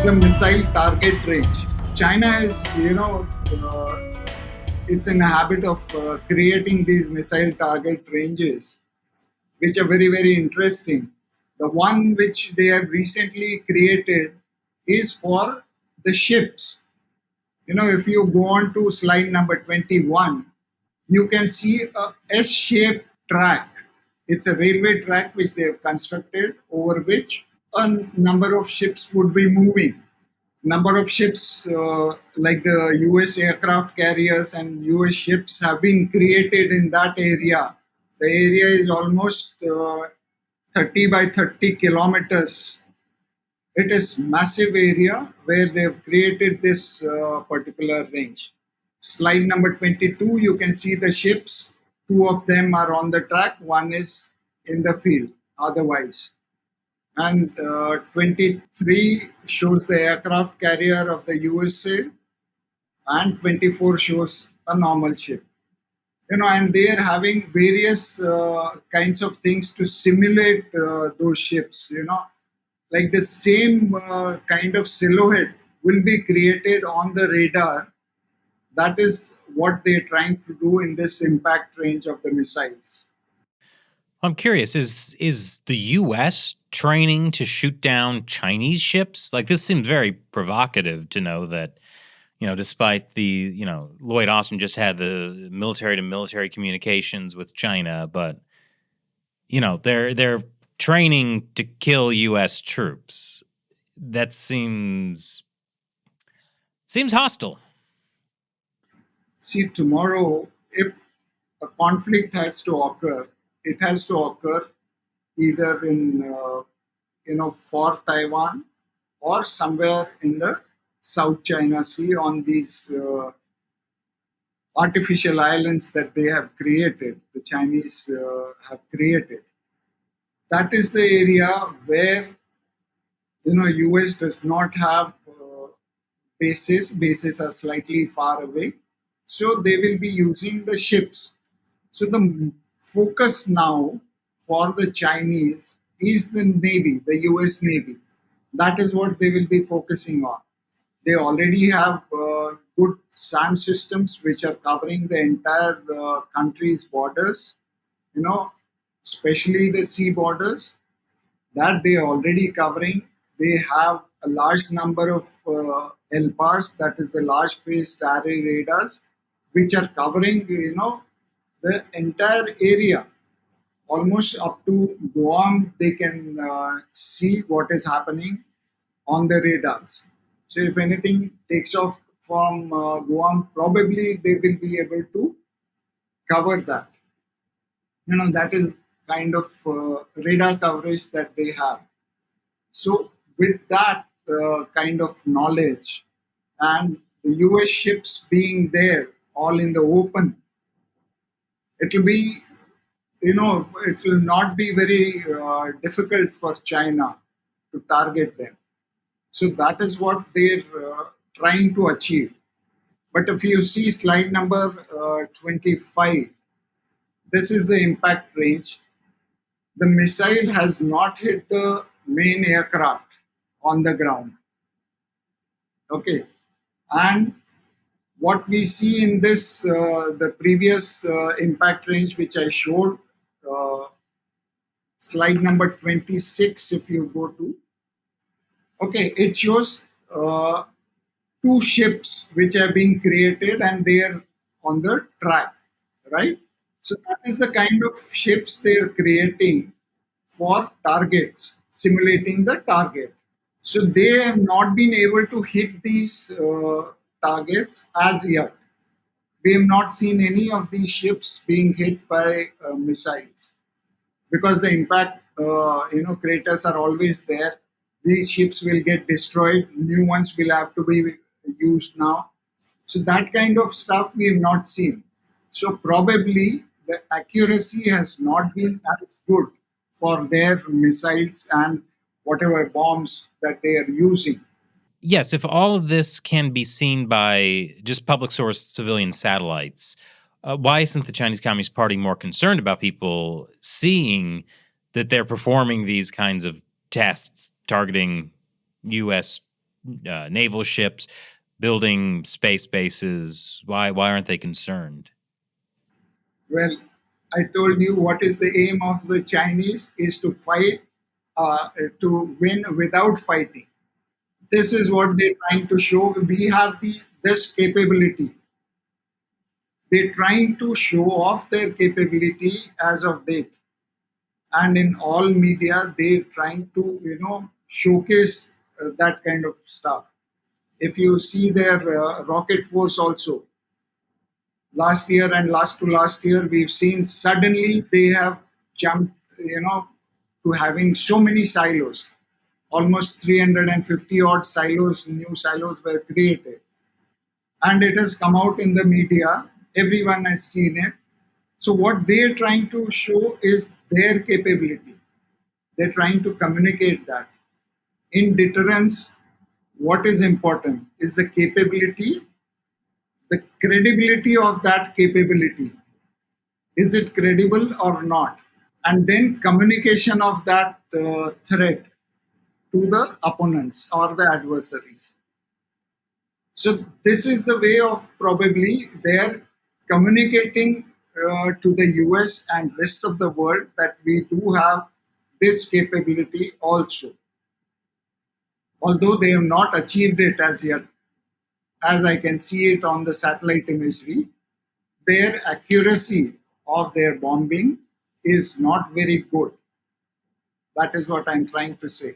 the missile target range. China is, it's in a habit of creating these missile target ranges, which are very, very interesting. The one which they have recently created is for the ships. If you go on to slide number 21, you can see a S-shaped track. It's a railway track which they have constructed over which a number of ships would be moving. Number of ships like the US aircraft carriers and US ships have been created in that area. The area is almost 30 by 30 kilometers. It is massive area where they've created this particular range. Slide number 22, you can see the ships. Two of them are on the track, one is in the field otherwise. And 23 shows the aircraft carrier of the USA, and 24 shows a normal ship. And they are having various kinds of things to simulate those ships. Like the same kind of silhouette will be created on the radar. That is what they're trying to do in this impact range of the missiles. I'm curious, is the U.S. training to shoot down Chinese ships? Like, this seems very provocative to know that, despite the, Lloyd Austin just had the military-to-military communications with China, but, they're training to kill U.S. troops. That seems hostile. See, tomorrow, if a conflict has to occur, it has to occur either in, for Taiwan or somewhere in the South China Sea on these artificial islands that they have created, the Chinese have created. That is the area where, US does not have bases. Bases are slightly far away. So they will be using the ships. So the focus now for the Chinese is the Navy, the US Navy. That is what they will be focusing on. They already have good SAM systems which are covering the entire country's borders, especially the sea borders, that they are already covering. They have a large number of LPARs, that is the large phased array radars, which are covering, the entire area. Almost up to Guam, they can see what is happening on the radars. So if anything takes off from Guam, probably they will be able to cover that. That is kind of radar coverage that they have. So with that kind of knowledge and the US ships being there all in the open, it will be, it will not be very difficult for China to target them. So that is what they're trying to achieve. But if you see slide number 25, this is the impact range. The missile has not hit the main aircraft on the ground. Okay. And what we see in this, the previous impact range which I showed, slide number 26, if you go to, okay, it shows two ships which have been created and they are on the track, right? So that is the kind of ships they are creating for targets, simulating the target. So they have not been able to hit these targets as yet. We have not seen any of these ships being hit by missiles because the impact, craters are always there. These ships will get destroyed. New ones will have to be used now. So that kind of stuff we have not seen. So probably the accuracy has not been as good for their missiles and whatever bombs that they are using. Yes, if all of this can be seen by just public source civilian satellites, why isn't the Chinese Communist Party more concerned about people seeing that they're performing these kinds of tests targeting U.S. naval ships, building space bases. Why aren't they concerned? Well, I told you what is the aim of the Chinese is to fight, to win without fighting. This is what they're trying to show. We have this capability. They're trying to show off their capability as of date. And in all media, they're trying to, showcase that kind of stuff. If you see their rocket force also, last year and last to last year, we've seen suddenly they have jumped, to having so many silos. Almost 350 odd silos, new silos were created. And it has come out in the media. Everyone has seen it. So, what they're trying to show is their capability. They're trying to communicate that. In deterrence, what is important is the capability, the credibility of that capability. Is it credible or not? And then communication of that threat to the opponents or the adversaries. So this is the way of probably they're communicating to the US and rest of the world that we do have this capability also. Although they have not achieved it as yet, as I can see it on the satellite imagery, their accuracy of their bombing is not very good. That is what I'm trying to say.